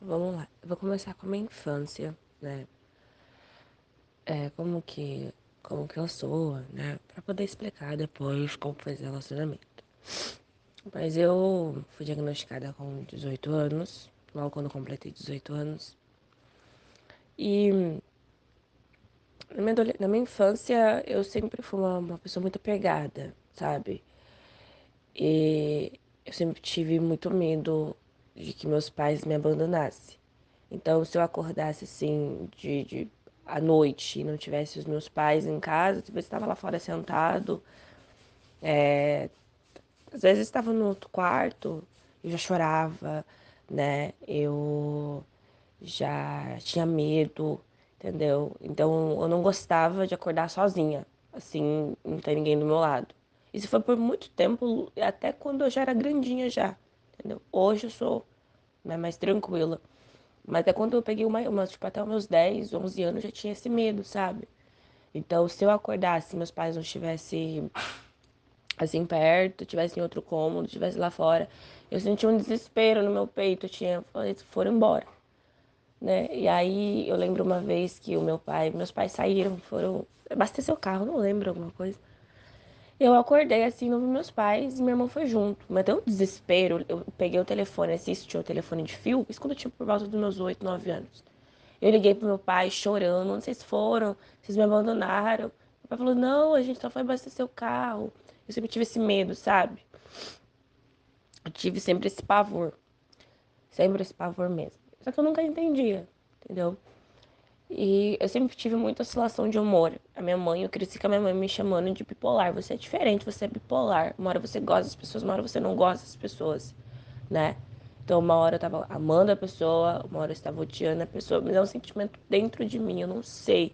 Vamos lá. Eu vou começar com a minha infância, né? Como que eu sou, né? Pra poder explicar depois como foi esse relacionamento. Mas eu fui diagnosticada com 18 anos, logo quando eu completei 18 anos. E na minha infância eu sempre fui uma pessoa muito apegada, sabe? E eu sempre tive muito medo de que meus pais me abandonassem. Então, se eu acordasse assim à noite e não tivesse os meus pais em casa, talvez estava lá fora sentado, às vezes estava no outro quarto, eu já chorava, né? Eu já tinha medo, entendeu? Então, eu não gostava de acordar sozinha, assim, não ter ninguém do meu lado. Isso foi por muito tempo, até quando eu já era grandinha já, entendeu? Hoje eu sou, né, mais tranquila. Mas é quando eu peguei tipo, até os meus 10, 11 anos, eu já tinha esse medo, sabe? Então, se eu acordasse, meus pais não estivessem assim perto, estivessem em outro cômodo, estivessem lá fora, eu sentia um desespero no meu peito, falei, foram embora, né? E aí eu lembro uma vez que meus pais saíram, foram abastecer o carro, não lembro alguma coisa. Eu acordei assim, não vi meus pais e minha irmã foi junto. Mas deu um desespero. Eu peguei o telefone, assisti o telefone de fio, isso quando eu tinha por volta dos meus 8, 9 anos. Eu liguei pro meu pai chorando, não sei se foram, vocês me abandonaram. Meu pai falou, não, a gente só foi abastecer o carro. Eu sempre tive esse medo, sabe? Eu tive sempre esse pavor mesmo. Só que eu nunca entendia, entendeu? E eu sempre tive muita oscilação de humor. Eu cresci com a minha mãe me chamando de bipolar. Você é diferente, você é bipolar. Uma hora você gosta das pessoas, uma hora você não gosta das pessoas, né? Então, uma hora eu tava amando a pessoa, uma hora eu estava odiando a pessoa, mas é um sentimento dentro de mim, eu não sei.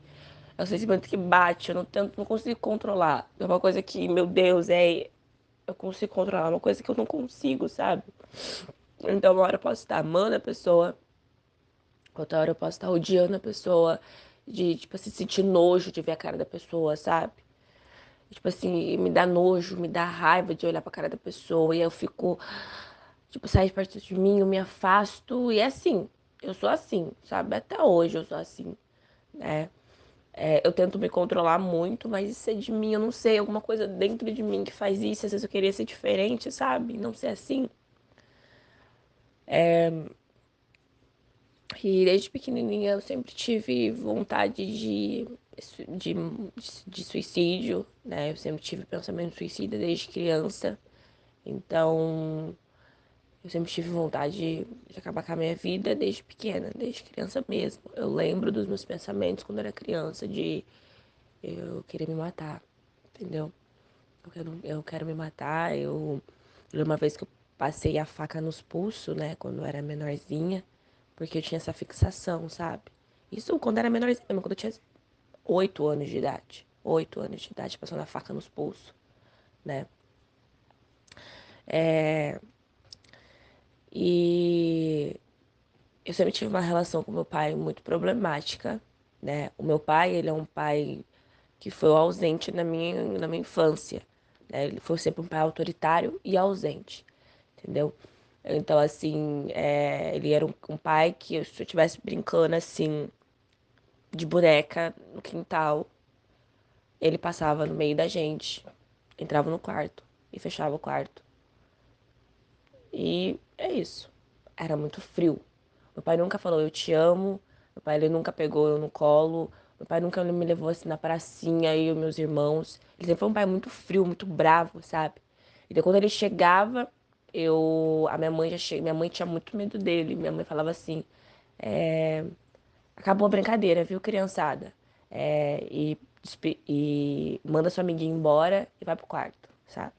É um sentimento que bate, eu não consigo controlar. É uma coisa que, meu Deus, eu consigo controlar, é uma coisa que eu não consigo, sabe? Então, uma hora eu posso estar amando a pessoa, outra hora eu posso estar odiando a pessoa, de, tipo assim, sentir nojo de ver a cara da pessoa, sabe? Tipo assim, me dá nojo, me dá raiva de olhar pra cara da pessoa, e eu fico, tipo, sai de perto de mim, eu me afasto, e é assim, eu sou assim, sabe? Até hoje eu sou assim, né? Eu tento me controlar muito, mas isso é de mim, eu não sei, alguma coisa dentro de mim que faz isso, às vezes eu queria ser diferente, sabe? Não ser assim. E desde pequenininha eu sempre tive vontade de, de suicídio, né? Eu sempre tive pensamento suicida desde criança. Então, eu sempre tive vontade de acabar com a minha vida desde pequena, desde criança mesmo. Eu lembro dos meus pensamentos quando era criança, de eu querer me matar, entendeu? Eu quero me matar. Eu lembro uma vez que eu passei a faca nos pulsos, né, quando eu era menorzinha, porque eu tinha essa fixação, sabe? Isso quando eu era menorzinha, mesmo, quando eu tinha 8 anos de idade. 8 anos de idade, passando a faca nos pulsos, né? É, e eu sempre tive uma relação com meu pai muito problemática, né? O meu pai, ele é um pai que foi ausente na minha infância, né? Ele foi sempre um pai autoritário e ausente, entendeu? Então, assim, ele era um pai que se eu estivesse brincando, assim, de boneca no quintal, ele passava no meio da gente, entrava no quarto e fechava o quarto. E é isso. Era muito frio. Meu pai nunca falou eu te amo. Meu pai ele nunca pegou eu no colo. Meu pai nunca me levou assim na pracinha, eu e meus irmãos. Ele sempre foi um pai muito frio, muito bravo, sabe? Então quando ele chegava, a minha mãe minha mãe tinha muito medo dele. Minha mãe falava assim: é, acabou a brincadeira, viu, criançada? E manda sua amiguinha embora e vai pro quarto, sabe?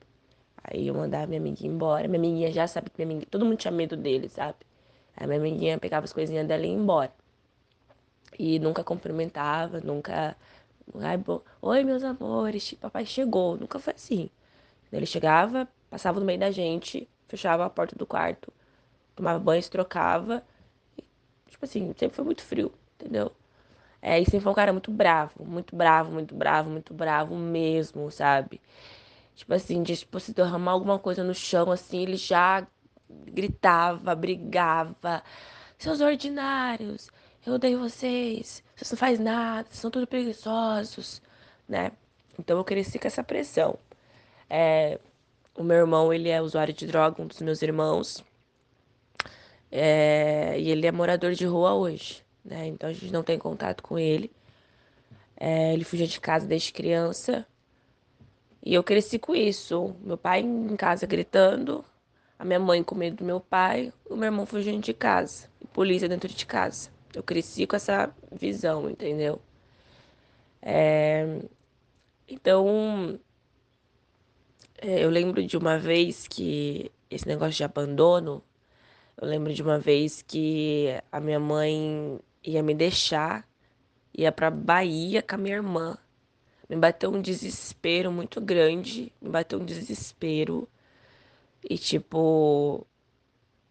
Aí eu mandava minha amiguinha embora. Minha amiguinha já sabe que todo mundo tinha medo dele, sabe? Aí minha amiguinha pegava as coisinhas dela e ia embora. E nunca cumprimentava, nunca. Ai, oi, meus amores, papai chegou. Nunca foi assim. Ele chegava, passava no meio da gente, fechava a porta do quarto, tomava banho, se trocava. Tipo assim, sempre foi muito frio, entendeu? E sempre foi um cara muito bravo, muito bravo, muito bravo, muito bravo mesmo, sabe? Tipo assim, de tipo, se derramar alguma coisa no chão, assim, ele já gritava, brigava, seus ordinários, eu odeio vocês, vocês não fazem nada, vocês são tudo preguiçosos, né? Então eu cresci com essa pressão. O meu irmão, ele é usuário de droga, um dos meus irmãos, e ele é morador de rua hoje, né? Então a gente não tem contato com ele. Ele fugia de casa desde criança e eu cresci com isso. Meu pai em casa gritando, a minha mãe com medo do meu pai, o meu irmão fugindo de casa, e polícia dentro de casa. Eu cresci com essa visão, entendeu? Então, eu lembro de uma vez que esse negócio de abandono, eu lembro de uma vez que a minha mãe ia me deixar, ia pra Bahia com a minha irmã. Me bateu um desespero muito grande, me bateu um desespero. E tipo,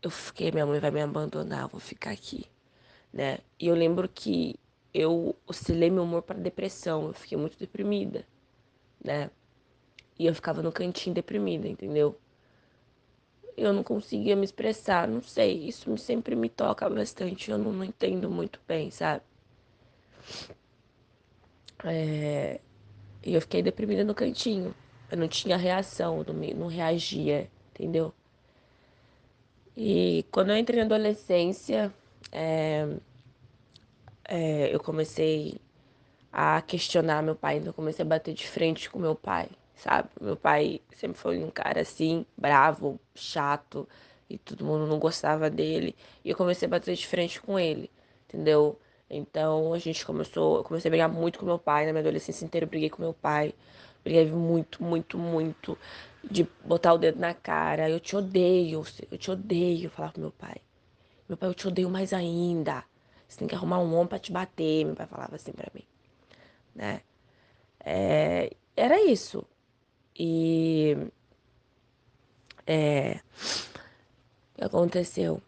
eu fiquei, minha mãe vai me abandonar, eu vou ficar aqui, né? E eu lembro que eu oscilei meu humor para depressão, eu fiquei muito deprimida, né? E eu ficava no cantinho deprimida, entendeu? Eu não conseguia me expressar, não sei, isso sempre me toca bastante, eu não entendo muito bem, sabe? E eu fiquei deprimida no cantinho. Eu não tinha reação, não reagia, entendeu? E quando eu entrei na adolescência, eu comecei a questionar meu pai, então eu comecei a bater de frente com meu pai, sabe? Meu pai sempre foi um cara assim, bravo, chato, e todo mundo não gostava dele, e eu comecei a bater de frente com ele, entendeu? Então eu comecei a brigar muito com meu pai, na minha adolescência inteira eu briguei com meu pai, briguei muito, muito, muito, de botar o dedo na cara, eu te odeio, falar pro meu pai. Meu pai, eu te odeio mais ainda. Você tem que arrumar um homem pra te bater, meu pai falava assim pra mim, né? Era isso. E o que aconteceu?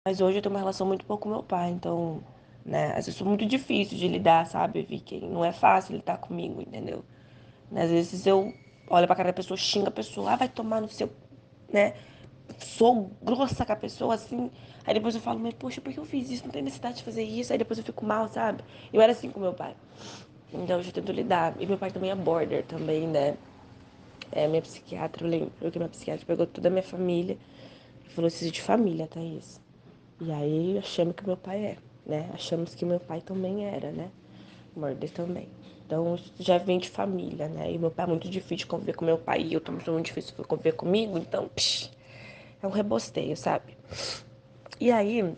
Mas hoje eu tenho uma relação muito boa com meu pai, então, né? Às vezes foi muito difícil de lidar, sabe, Vicky? Não é fácil lidar comigo, entendeu? Às vezes eu olho pra cara da pessoa, xingo a pessoa, vai tomar no seu, né? Sou grossa com a pessoa, assim. Aí depois eu falo, mas poxa, por que eu fiz isso? Não tem necessidade de fazer isso. Aí depois eu fico mal, sabe? Eu era assim com meu pai. Então eu já tento lidar. E meu pai também é border também, né? Minha psiquiatra, eu lembro que minha psiquiatra pegou toda a minha família e falou assim, de família, Thaís. E aí achamos que meu pai é, né? Achamos que meu pai também era, né? Border também. Então isso já vem de família, né? E meu pai é muito difícil de conviver com meu pai e eu também sou muito difícil de conviver comigo, então, é um rebosteio, sabe? E aí,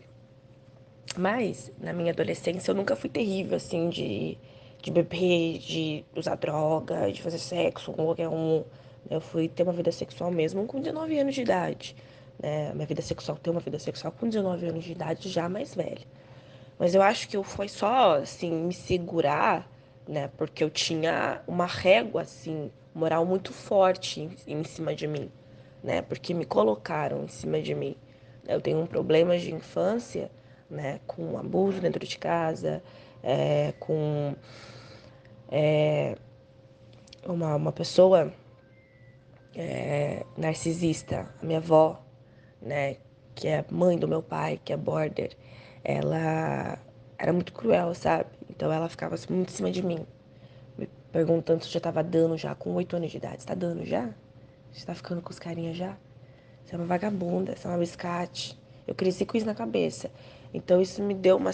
mas, na minha adolescência, eu nunca fui terrível, assim, de beber, de usar droga, de fazer sexo com qualquer um. Eu fui ter uma vida sexual mesmo com 19 anos de idade. Né? Minha vida sexual, ter uma vida sexual com 19 anos de idade, já mais velha. Mas eu acho que eu foi só, assim, me segurar, né? Porque eu tinha uma régua, assim, moral muito forte em cima de mim, né? Porque me colocaram em cima de mim. Eu tenho um problema de infância, né? Com abuso dentro de casa, com uma pessoa narcisista, a minha avó, né, que é mãe do meu pai, que é border, ela era muito cruel, sabe? Então ela ficava muito em cima de mim, me perguntando se eu já tava dando já com 8 anos de idade. Você tá dando já? Você tá ficando com os carinhas já? Você é uma vagabunda, você é uma biscate. Eu cresci com isso na cabeça. Então isso me deu uma.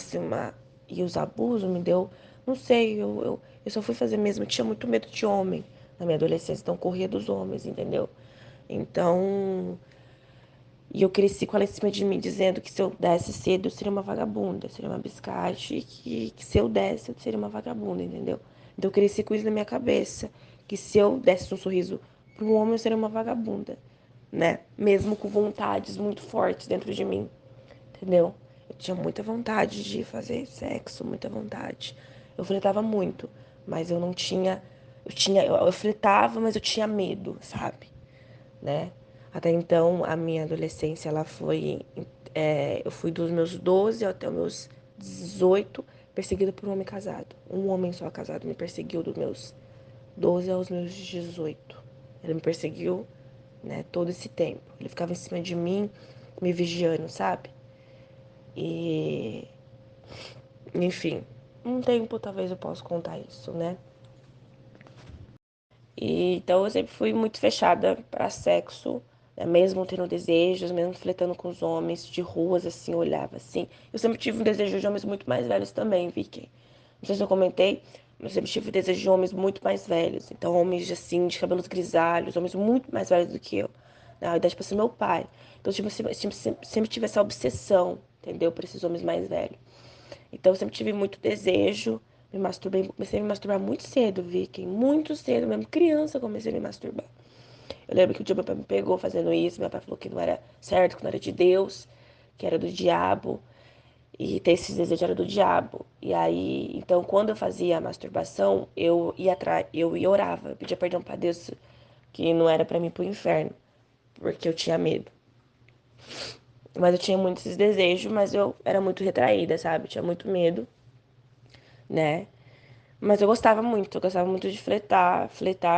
E os abusos me deu. Não sei, eu só fui fazer mesmo. Eu tinha muito medo de homem na minha adolescência, então corria dos homens, entendeu? Então. E eu cresci com ela em cima de mim, dizendo que se eu desse cedo, eu seria uma vagabunda, eu seria uma biscate, e que se eu desse, eu seria uma vagabunda, entendeu? Então eu cresci com isso na minha cabeça, que se eu desse um sorriso para um homem, eu seria uma vagabunda, né? Mesmo com vontades muito fortes dentro de mim, entendeu? Eu tinha muita vontade de fazer sexo, muita vontade. Eu flertava muito, mas eu não tinha. Eu flertava, mas eu tinha medo, sabe? Né? Até então, a minha adolescência, ela foi... eu fui dos meus 12 até os meus 18 perseguida por um homem casado. Um homem só casado me perseguiu dos meus 12 aos meus 18. Ele me perseguiu, né, todo esse tempo. Ele ficava em cima de mim me vigiando, sabe? E, enfim, um tempo talvez eu possa contar isso, né? E, então eu sempre fui muito fechada para sexo, né? Mesmo tendo desejos, mesmo flertando com os homens de ruas, assim, eu olhava assim. Eu sempre tive um desejo de homens muito mais velhos também, Vicky. Não sei se eu comentei, mas eu sempre tive o desejo de homens muito mais velhos. Então, homens assim, de cabelos grisalhos, homens muito mais velhos do que eu. Na idade para ser meu pai. Então, tipo, sempre tive essa obsessão, entendeu? Por esses homens mais velhos. Então, eu sempre tive muito desejo. Me masturbei, comecei a me masturbar muito cedo, Vicky. Muito cedo, mesmo criança, eu comecei a me masturbar. Eu lembro que o dia meu pai me pegou fazendo isso. Meu pai falou que não era certo, que não era de Deus, que era do diabo. E ter esses desejos era do diabo. E aí, então, quando eu fazia a masturbação, eu ia orava, eu pedia perdão pra Deus, que não era pra mim ir pro inferno, porque eu tinha medo. Mas eu tinha muitos esses desejos, mas eu era muito retraída, sabe? Eu tinha muito medo, né? Mas eu gostava muito de fletar,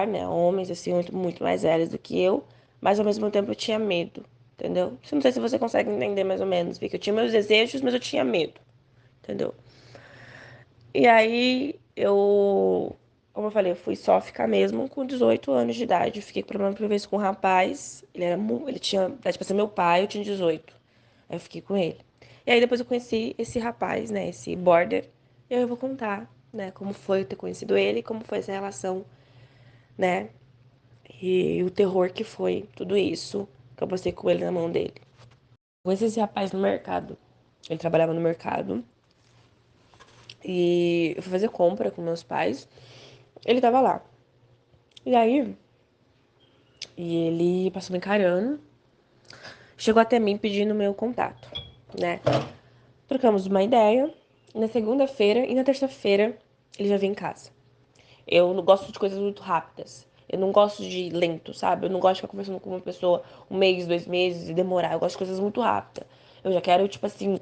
né? Homens, assim, muito mais velhos do que eu, mas ao mesmo tempo eu tinha medo, entendeu? Não sei se você consegue entender mais ou menos, porque eu tinha meus desejos, mas eu tinha medo, entendeu? E aí como eu falei, eu fui só ficar mesmo com 18 anos de idade. Eu fiquei com problema por vez com um rapaz. Ele tinha idade pra ser meu pai, eu tinha 18. Aí eu fiquei com ele. E aí depois eu conheci esse rapaz, né, esse border. E aí eu vou contar, né, como foi eu ter conhecido ele, como foi essa relação, né, e o terror que foi tudo isso que eu passei com ele na mão dele. Conheci esse rapaz no mercado. Ele trabalhava no mercado. E eu fui fazer compra com meus pais. Ele tava lá. E aí, ele passou me encarando, chegou até mim pedindo meu contato, né? Trocamos uma ideia. Na segunda-feira e na terça-feira ele já veio em casa. Eu não gosto de coisas muito rápidas. Eu não gosto de lento, sabe? Eu não gosto de ficar conversando com uma pessoa um mês, 2 meses e demorar. Eu gosto de coisas muito rápidas. Eu já quero, tipo assim,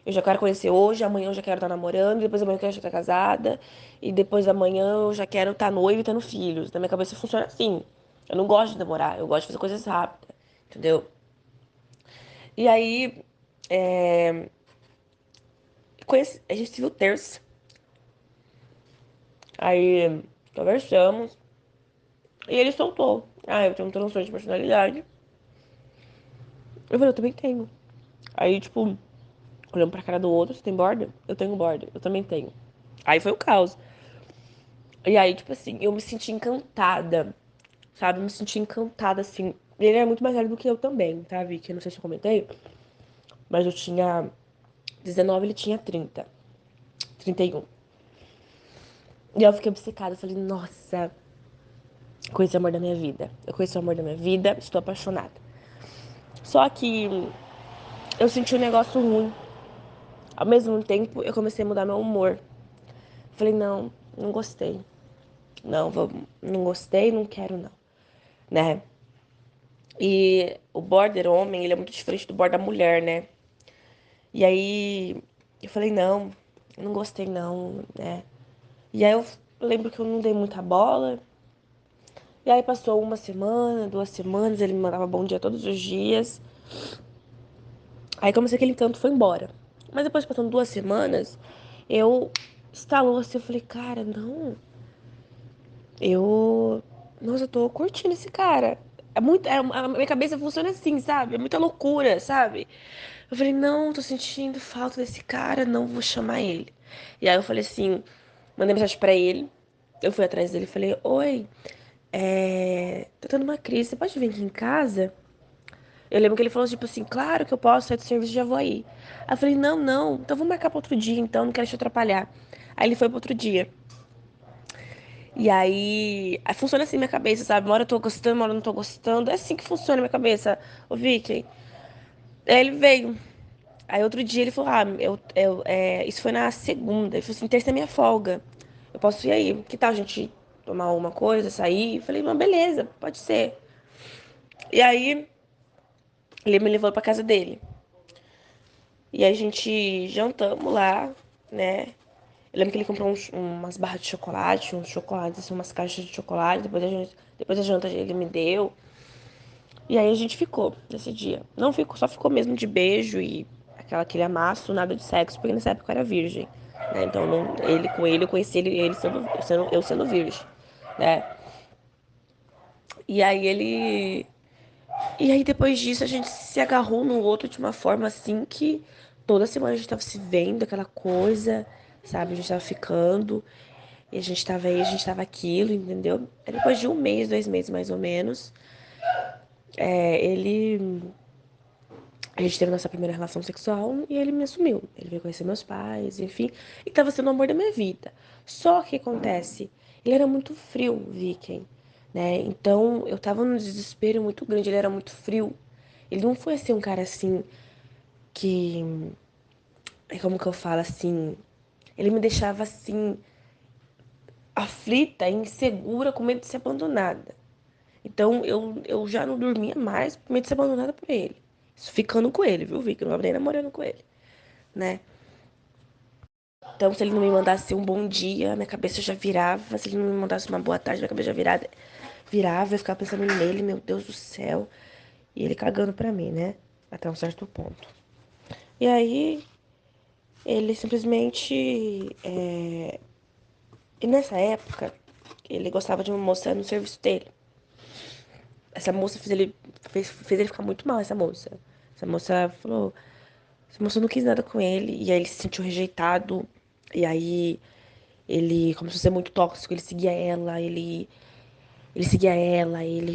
eu já quero conhecer hoje, amanhã eu já quero estar namorando, depois amanhã eu quero estar casada, e depois amanhã eu já quero estar noiva e tendo filhos. Na minha cabeça funciona assim. Eu não gosto de demorar, eu gosto de fazer coisas rápidas, entendeu? E aí, a gente se viu terça. Aí conversamos. E ele soltou. Ah, eu tenho um transtorno de personalidade. Eu falei, eu também tenho. Aí, tipo, olhando pra cara do outro, você tem border? Eu tenho border, eu também tenho. Aí foi o caos. E aí, tipo assim, eu me senti encantada, sabe? Eu me senti encantada, assim. Ele era muito mais velho do que eu também, tá, Vicky? Eu não sei se eu comentei, mas eu tinha 19, ele tinha 30, 31. E eu fiquei obcecada, eu falei, nossa, conheci o amor da minha vida. Eu conheci o amor da minha vida, estou apaixonada. Só que eu senti um negócio ruim. Ao mesmo tempo, eu comecei a mudar meu humor. Falei, não, não gostei. Não gostei, não quero não, né? E o border homem, ele é muito diferente do border mulher, né? E aí eu falei, não, não gostei não, né? E aí eu lembro que eu não dei muita bola. E aí passou uma semana, 2 semanas, ele me mandava bom dia todos os dias. Aí comecei aquele encanto foi embora. Mas depois, passando 2 semanas, eu estalou assim, eu falei, cara, não, eu. Nossa, eu tô curtindo esse cara. A minha cabeça funciona assim, sabe? É muita loucura, sabe? Eu falei, não, tô sentindo falta desse cara, não vou chamar ele. E aí eu falei assim, mandei mensagem pra ele. Eu fui atrás dele e falei, oi, tô tendo uma crise, você pode vir aqui em casa? Eu lembro que ele falou, tipo assim, claro que eu posso, sair do serviço e já vou aí. Aí eu falei, não, não, então vamos marcar pra outro dia, então, não quero te atrapalhar. Aí ele foi pro outro dia. E aí funciona assim minha cabeça, sabe? Uma hora eu tô gostando, uma hora eu não tô gostando. É assim que funciona minha cabeça, ô Vicky. Aí ele veio. Aí outro dia ele falou, isso foi na segunda. Ele falou assim, terça é minha folga. Eu posso ir aí. Que tal a gente tomar alguma coisa, sair? Eu falei, mas beleza, pode ser. E aí ele me levou pra casa dele. E a gente jantamos lá, né? Eu lembro que ele comprou umas barras de chocolate, uns chocolates, assim, umas caixas de chocolate. Depois da janta ele me deu. E aí a gente ficou nesse dia. Não ficou, só ficou mesmo de beijo e aquele amasso, nada de sexo, porque nessa época eu era virgem, né? Então não, ele com ele, eu conheci ele eu sendo virgem, né? E aí ele. E aí depois disso a gente se agarrou no outro de uma forma assim que toda semana a gente tava se vendo, aquela coisa, sabe? A gente tava ficando, e a gente tava aí, a gente tava aquilo, entendeu? Aí depois de um mês, 2 meses mais ou menos, ele. A gente teve nossa primeira relação sexual e ele me assumiu. Ele veio conhecer meus pais, enfim, e tava sendo o amor da minha vida. Só que acontece, ele era muito frio, Viking, né? Então eu tava num desespero muito grande, ele era muito frio. Ele não foi assim um cara assim que, como que eu falo assim, ele me deixava assim aflita, insegura, com medo de ser abandonada. Então eu já não dormia mais com medo de ser abandonada por ele. Isso ficando com ele, viu, Vicky? Eu não tava nem namorando com ele, né? Então, se ele não me mandasse um bom dia, minha cabeça já virava. Se ele não me mandasse uma boa tarde, minha cabeça já virava. Eu ficava pensando nele, meu Deus do céu. E ele cagando pra mim, né? Até um certo ponto. E aí, ele simplesmente. E nessa época, ele gostava de uma moça no serviço dele. Essa moça fez ele ficar muito mal, essa moça. Essa moça falou. Essa moça não quis nada com ele. E aí ele se sentiu rejeitado. E aí ele começou a ser muito tóxico. Ele seguia ela, ele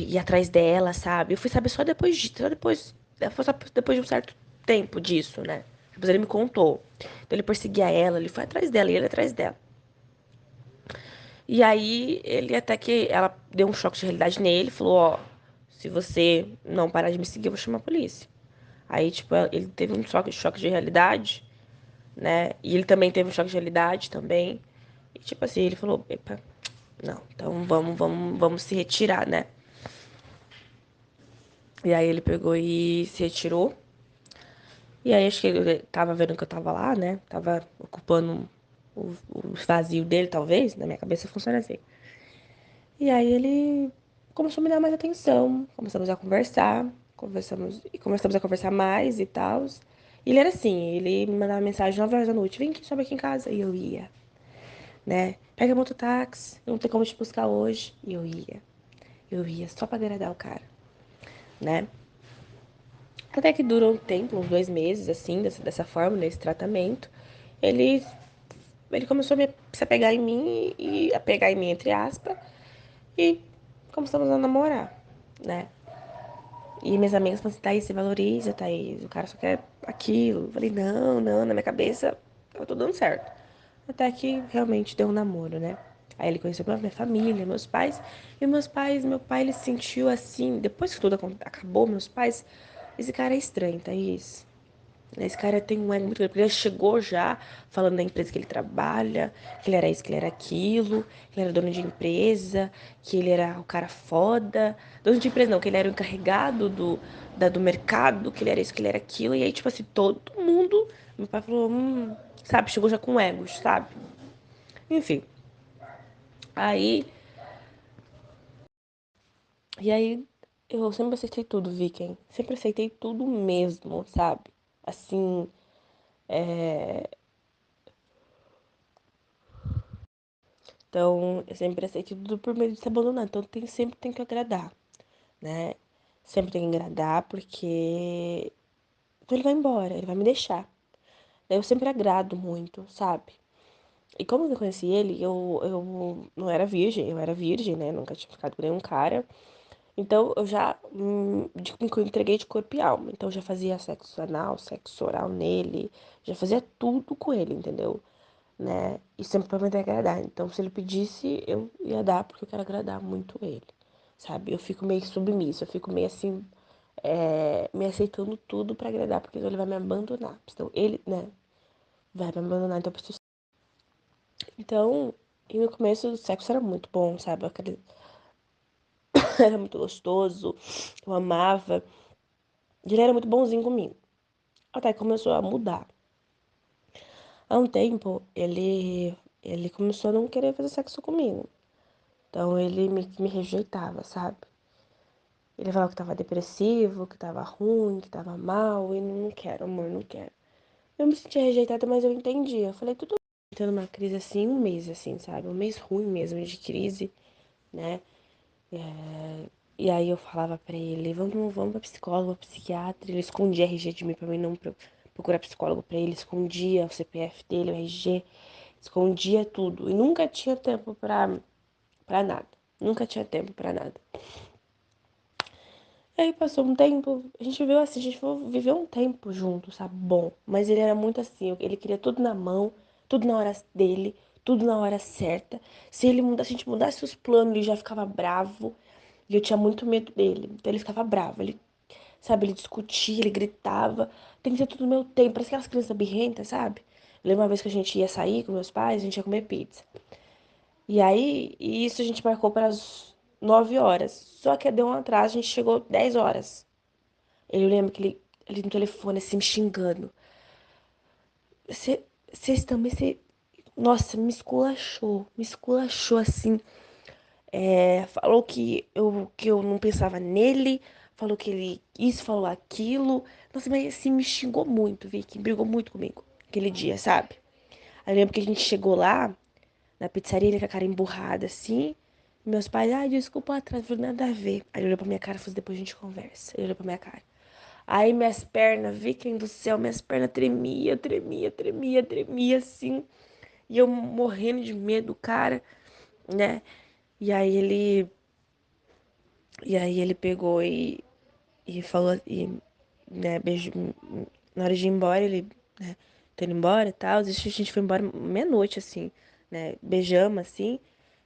ia atrás dela, sabe? Eu fui saber só depois de um certo tempo disso, né? Depois ele me contou. Então ele perseguia ela, ele foi atrás dela, e ele atrás dela. E aí ele até que ela deu um choque de realidade nele, falou, ó, se você não parar de me seguir, eu vou chamar a polícia. Aí, tipo, ele teve um choque de realidade, né? E ele também teve um choque de realidade também. E tipo assim, ele falou, epa, não, então vamos se retirar, né? E aí ele pegou e se retirou. E aí acho que ele tava vendo que eu tava lá, né? Tava ocupando o vazio dele, talvez. Na minha cabeça funciona assim. E aí ele começou a me dar mais atenção. Começamos a conversar. Começamos a conversar mais e tal. E ele era assim, ele me mandava mensagem 9 horas da noite, vem aqui, sobe aqui em casa. E eu ia, né? Pega mototáxi, não tem como te buscar hoje. E eu ia. Eu ia só pra agradar o cara, né? Até que durou um tempo, uns 2 meses, assim, dessa forma, nesse tratamento. Ele, ele começou se apegar em mim e a pegar em mim, entre aspas, e começamos a namorar, né? E minhas amigas falaram assim, Thaís, você valoriza, Thaís, o cara só quer aquilo. Eu falei, não, não, na minha cabeça tava tudo dando certo. Até que realmente deu um namoro, né? Aí ele conheceu minha família, meus pais. E meu pai, ele se sentiu assim, depois que tudo acabou, meus pais, esse cara é estranho, Thaís. Esse cara tem um ego muito grande, porque ele chegou já falando da empresa que ele trabalha, que ele era isso, que ele era aquilo, que ele era dono de empresa, que ele era o cara foda. Dono de empresa não, que ele era o encarregado do mercado, que ele era isso, que ele era aquilo. E aí, tipo assim, todo mundo. Meu pai falou, sabe, chegou já com egos, sabe? Enfim. Aí. E aí, eu sempre aceitei tudo, Viking. Sempre aceitei tudo mesmo, sabe? Assim, então, eu sempre aceito tudo por medo de ser abandonado. Então, sempre tem que agradar, né? Sempre tem que agradar, porque então ele vai embora, ele vai me deixar. Daí eu sempre agrado muito, sabe? E como eu conheci ele, eu não era virgem, eu era virgem, né? Nunca tinha ficado com nenhum cara. Então, eu já me entreguei de corpo e alma. Então, eu já fazia sexo anal, sexo oral nele, já fazia tudo com ele, entendeu? Né? E sempre pra me agradar. Então, se ele pedisse, eu ia dar, porque eu quero agradar muito ele, sabe? Eu fico meio submissa, eu fico meio assim, me aceitando tudo pra agradar, porque senão ele vai me abandonar. Então, ele, né, vai me abandonar, então eu preciso. Então, e no começo o sexo era muito bom, sabe? Era muito gostoso, eu amava. E ele era muito bonzinho comigo. Até que começou a mudar. Há um tempo, ele começou a não querer fazer sexo comigo. Então ele me rejeitava, sabe? Ele falava que tava depressivo, que tava ruim, que tava mal, e não quero, amor, não quero. Eu me sentia rejeitada, mas eu entendi. Eu falei, tudo bem, tendo uma crise assim, um mês assim, sabe? Um mês ruim mesmo de crise, né? E aí eu falava pra ele, vamos pra psicólogo, pra psiquiatra. Ele escondia RG de mim pra mim não procurar psicólogo pra ele, escondia o CPF dele, o RG, escondia tudo. E nunca tinha tempo pra nada. Nunca tinha tempo pra nada. Aí passou um tempo, a gente viveu assim, a gente viveu um tempo junto, sabe? Bom, mas ele era muito assim, ele queria tudo na mão, tudo na hora dele, tudo na hora certa. Se ele mudasse, se a gente mudasse os planos, ele já ficava bravo. E eu tinha muito medo dele. Então ele ficava bravo, ele, sabe, ele discutia, ele gritava. Tem que ser tudo no meu tempo, parece aquelas crianças birrentas, sabe? Eu lembro uma vez que a gente ia sair com meus pais, a gente ia comer pizza. E aí, isso a gente marcou para as 9 horas. Só que deu um atraso, a gente chegou 10 horas. Eu lembro que ele no telefone, assim, me xingando. Vocês também, você... Nossa, me esculachou, assim. É, falou que eu não pensava nele, falou que ele isso, falou aquilo. Nossa, mas assim, me xingou muito, Vicky, brigou muito comigo aquele dia, sabe? Aí eu lembro que a gente chegou lá, na pizzaria, ele com a cara emburrada, assim. E meus pais, ai, desculpa atrás, não falei, nada a ver. Aí ele olhou pra minha cara e falou, depois a gente conversa. Ele olhou pra minha cara. Aí minhas pernas, Viking do céu, minhas pernas tremia, assim. E eu morrendo de medo, cara, né? E aí ele, e aí ele pegou e falou, e, né, beijo, na hora de ir embora, ele, né, tô indo embora e tal, a gente foi embora meia-noite, assim, né, beijamos, assim,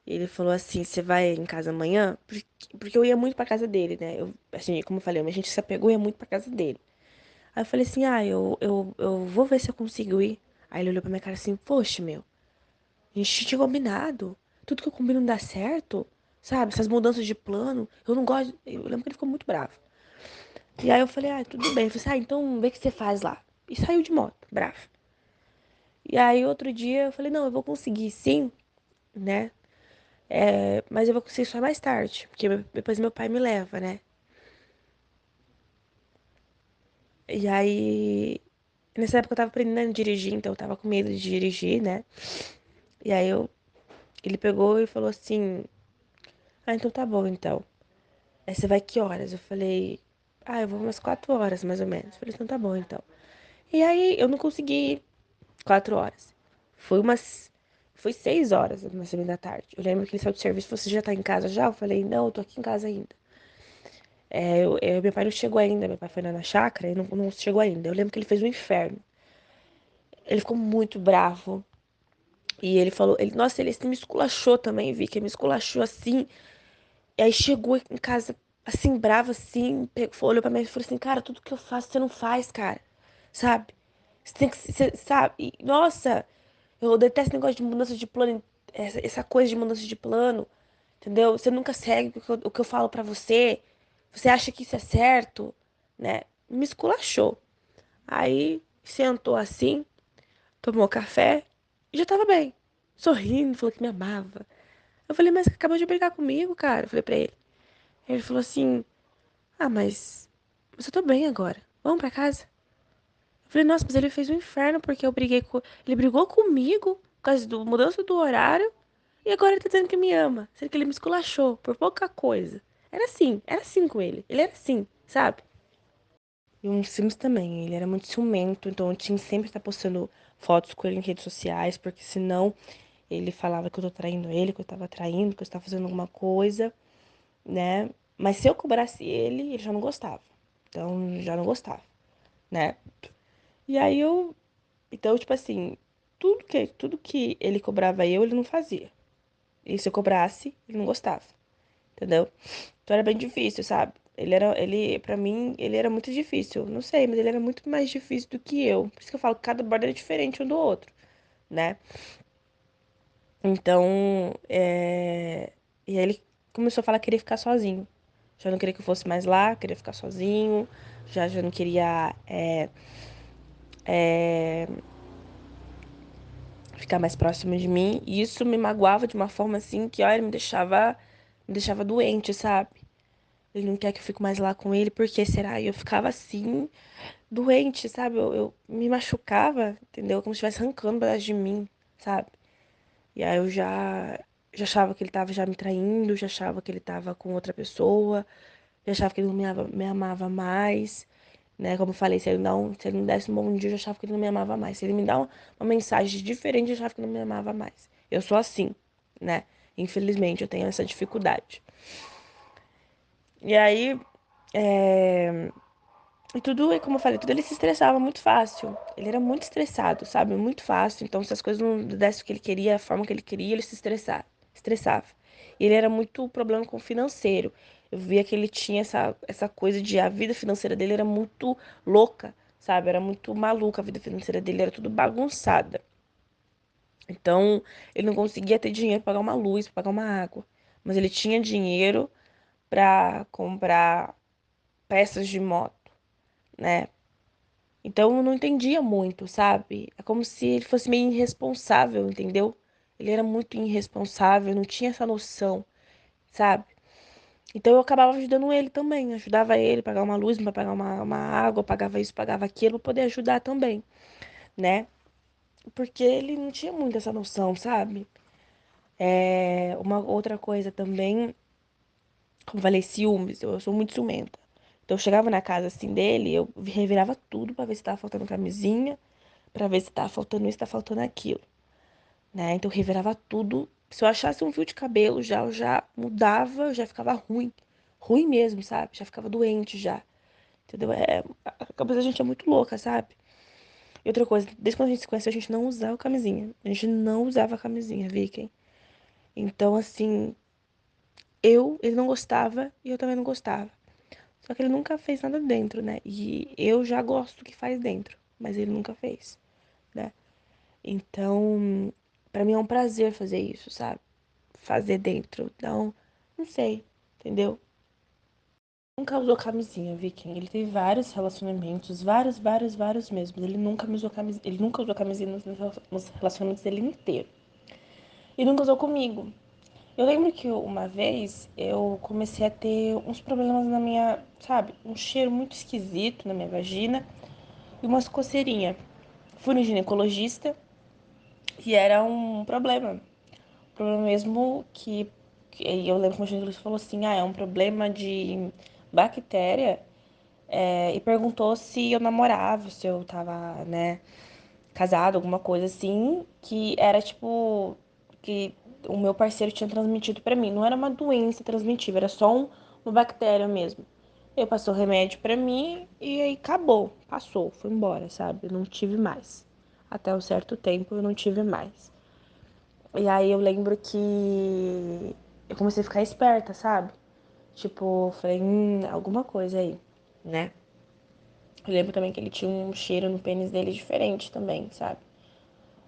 e ele falou assim, você vai em casa amanhã? Porque eu ia muito pra casa dele, né, eu, assim, como eu falei, a gente se apegou e ia muito pra casa dele. Aí eu falei assim, eu vou ver se eu consigo ir. Aí ele olhou pra minha cara assim, poxa, meu, a gente tinha combinado, tudo que eu combino não dá certo, sabe, essas mudanças de plano, eu não gosto, eu lembro que ele ficou muito bravo. E aí eu falei, ah, tudo bem. Ele falei assim, ah, então vê o que você faz lá. E saiu de moto, bravo. E aí outro dia eu falei, não, eu vou conseguir sim, né? É, mas eu vou conseguir só mais tarde, porque depois meu pai me leva, né? E aí, nessa época eu tava aprendendo a dirigir, então eu tava com medo de dirigir, né? E aí ele pegou e falou assim, ah, então tá bom, então. Aí você vai que horas? Eu falei, ah, eu vou umas 4 horas, mais ou menos. Eu falei, então tá bom, então. E aí eu não consegui ir 4 horas. Foi umas. Foi 6 horas na segunda tarde. Eu lembro que ele saiu do serviço e falou: Você já tá em casa já? Eu falei: Não, eu tô aqui em casa ainda. Meu pai não chegou ainda. Meu pai foi lá na chácara e não chegou ainda. Eu lembro que ele fez um inferno. Ele ficou muito bravo. E ele falou: Nossa, ele me esculachou também, vi que ele me esculachou assim. E aí chegou em casa, assim, bravo, assim, olhou pra mim e falou assim, cara, tudo que eu faço você não faz, cara. Sabe? Você tem que, sabe? Nossa, eu detesto esse negócio de mudança de plano, essa coisa de mudança de plano, entendeu? Você nunca segue o que eu falo pra você. Você acha que isso é certo, né? Me esculachou. Aí sentou assim, tomou café e já tava bem. Sorrindo, falou que me amava. Eu falei, mas acabou de brigar comigo, cara. Eu falei pra ele. Ele falou assim: Ah, mas eu tô bem agora. Vamos pra casa? Eu falei: Nossa, mas ele fez um inferno porque eu briguei com. Ele brigou comigo por causa da mudança do horário e agora ele tá dizendo que me ama. Sendo que ele me esculachou por pouca coisa. Era assim com ele. Ele era assim, sabe? E um Sims também, ele era muito ciumento, então eu tinha que sempre estar postando fotos com ele em redes sociais, porque senão ele falava que eu tô traindo ele, que eu tava traindo, que eu estava fazendo alguma coisa, né? Mas se eu cobrasse ele, ele já não gostava. Então, já não gostava, né? E aí eu. Então, tipo assim, tudo que ele cobrava eu, ele não fazia. E se eu cobrasse, ele não gostava, entendeu? Então era bem difícil, sabe? Pra mim, ele era muito difícil. Não sei, mas ele era muito mais difícil do que eu. Por isso que eu falo que cada borda é diferente um do outro, né? Então, e aí ele começou a falar que queria ficar sozinho. Já não queria que eu fosse mais lá, queria ficar sozinho. Já não queria ficar mais próximo de mim. E isso me magoava de uma forma assim que, olha, me deixava doente, sabe? Ele não quer que eu fique mais lá com ele, por que será? E eu ficava assim, doente, sabe? Eu me machucava, entendeu? Como se estivesse arrancando um pedaço de mim, sabe? E aí eu já achava que ele tava já me traindo, já achava que ele tava com outra pessoa, já achava que ele não me amava mais, né? Como eu falei, se ele me desse um bom dia, eu já achava que ele não me amava mais. Se ele me dá uma mensagem diferente, eu já achava que ele não me amava mais. Eu sou assim, né? Infelizmente, eu tenho essa dificuldade. E aí, é... E tudo, como eu falei, tudo ele se estressava muito fácil. Ele era muito estressado, sabe? Muito fácil. Então, se as coisas não dessem o que ele queria, a forma que ele queria, ele se estressava. E ele era muito problema com o financeiro. Eu via que ele tinha essa coisa de a vida financeira dele era muito louca, sabe? Era muito maluca a vida financeira dele, era tudo bagunçada. Então, ele não conseguia ter dinheiro para pagar uma luz, para pagar uma água. Mas ele tinha dinheiro para comprar peças de moto, né? Então eu não entendia muito, sabe? É como se ele fosse meio irresponsável, entendeu? Ele era muito irresponsável, não tinha essa noção, sabe? Então eu acabava ajudando ele também, ajudava ele a pagar uma luz, para pagar uma água, pagava isso, pagava aquilo, pra poder ajudar também, né? Porque ele não tinha muito essa noção, sabe? Uma outra coisa também, como eu falei, ciúmes, eu sou muito ciumenta. Então eu chegava na casa assim dele, eu revirava tudo pra ver se tava faltando camisinha, pra ver se tava faltando isso, tá faltando aquilo, né? Então eu revirava tudo. Se eu achasse um fio de cabelo já, eu já mudava, eu já ficava ruim. Ruim mesmo, sabe? Já ficava doente já. Entendeu? A cabeça da gente é muito louca, sabe? E outra coisa, desde quando a gente se conheceu, a gente não usava camisinha. A gente não usava camisinha, Vicky. Então, assim, ele não gostava e eu também não gostava. Só que ele nunca fez nada dentro, né? E eu já gosto que faz dentro, mas ele nunca fez, né? Então, pra mim é um prazer fazer isso, sabe? Fazer dentro. Então, não sei, entendeu? Nunca usou camisinha, Viking. Ele teve vários relacionamentos, vários mesmo. Ele nunca me usou camisinha, ele nunca usou camisinha nos relacionamentos dele inteiro. E nunca usou comigo. Eu lembro que uma vez eu comecei a ter uns problemas na minha, sabe, um cheiro muito esquisito na minha vagina e umas coceirinhas. Fui no ginecologista e era um problema. Problema mesmo que eu lembro que o meu ginecologista falou assim, é um problema de bactéria, e perguntou se eu namorava, se eu tava, né, casado, alguma coisa assim, que era tipo, que o meu parceiro tinha transmitido pra mim. Não era uma doença transmitível, era só uma bactéria mesmo. Ele passou remédio pra mim e aí acabou, passou, foi embora, sabe? Eu não tive mais. Até um certo tempo eu não tive mais. E aí eu lembro que eu comecei a ficar esperta, sabe? Tipo, falei, alguma coisa aí, né? Eu lembro também que ele tinha um cheiro no pênis dele diferente também, sabe?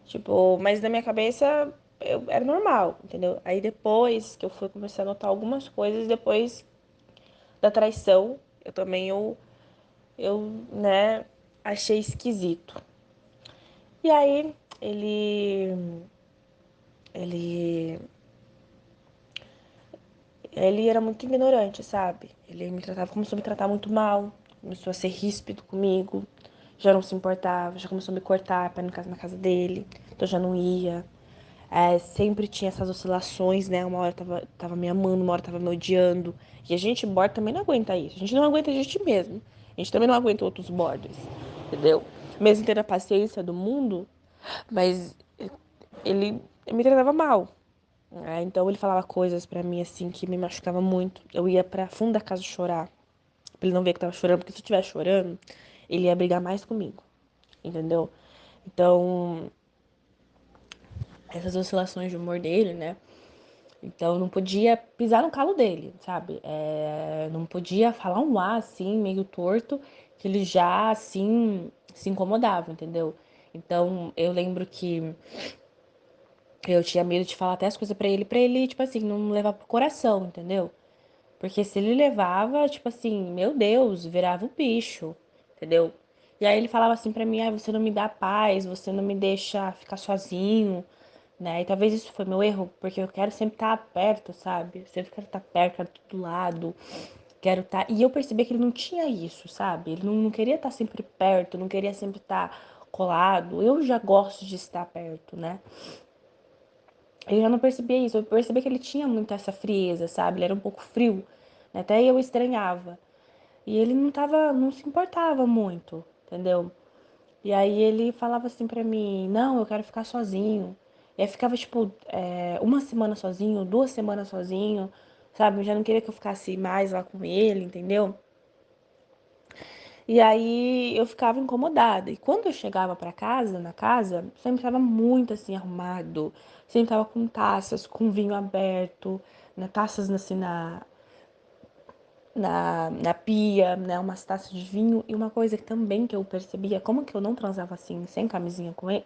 Tipo, mas na minha cabeça era normal, entendeu? Aí depois que eu fui começar a notar algumas coisas, depois da traição, eu, né, achei esquisito. E aí ele ele era muito ignorante, sabe? Ele me tratava, começou a me tratar muito mal, começou a ser ríspido comigo, já não se importava, já começou a me cortar pra ir na casa dele, então eu já não ia. Sempre tinha essas oscilações, né? Uma hora tava me amando, uma hora tava me odiando. E a gente, border, também não aguenta isso. A gente não aguenta a gente mesmo. A gente também não aguenta outros borders, entendeu? Mesmo tendo a paciência do mundo, mas ele me tratava mal. Então ele falava coisas pra mim assim que me machucava muito. Eu ia pra fundo da casa chorar, pra ele não ver que eu tava chorando, porque se eu estivesse chorando, ele ia brigar mais comigo, entendeu? Então, essas oscilações de humor dele, né? Então, eu não podia pisar no calo dele, sabe? Não podia falar um A assim, meio torto, que ele já assim se incomodava, entendeu? Então, eu lembro que eu tinha medo de falar até as coisas pra ele, tipo assim, não levar pro coração, entendeu? Porque se ele levava, tipo assim, meu Deus, virava um bicho, entendeu? E aí ele falava assim pra mim, você não me dá paz, você não me deixa ficar sozinho, né? E talvez isso foi meu erro, porque eu quero sempre estar perto, sabe? Eu sempre quero estar perto, quero estar do lado. quero estar. E eu percebi que ele não tinha isso, sabe? Ele não queria estar sempre perto, não queria sempre estar colado. Eu já gosto de estar perto, né? Eu já não percebia isso. Eu percebi que ele tinha muito essa frieza, sabe? Ele era um pouco frio, né? Até eu estranhava. E ele não se importava muito, entendeu? E aí ele falava assim pra mim, não, eu quero ficar sozinho. E aí ficava, tipo, uma semana sozinho, 2 semanas sozinho, sabe? Eu já não queria que eu ficasse mais lá com ele, entendeu? E aí eu ficava incomodada. E quando eu chegava pra casa, na casa, sempre estava muito assim arrumado. Sempre tava com taças, com vinho aberto, né? Taças assim na pia, né? Umas taças de vinho. E uma coisa que também que eu percebia, como que eu não transava assim, sem camisinha com ele,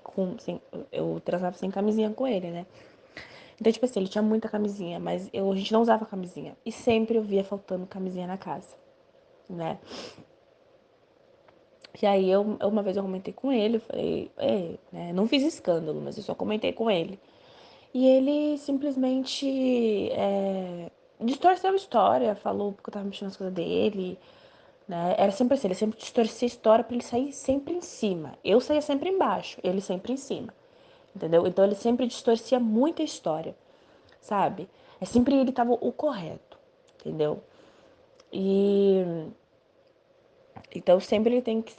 eu transava sem camisinha com ele, né? Então, tipo assim, ele tinha muita camisinha, mas a gente não usava camisinha. E sempre eu via faltando camisinha na casa, né? E aí uma vez eu comentei com ele, eu falei, né, não fiz escândalo, mas eu só comentei com ele. E ele simplesmente distorceu a história, falou porque eu tava mexendo nas coisas dele, né? Era sempre assim, ele sempre distorcia a história pra ele sair sempre em cima. Eu saía sempre embaixo, ele sempre em cima. Entendeu? Então ele sempre distorcia muito a história, sabe? É sempre ele tava o correto, entendeu? E então sempre ele tem que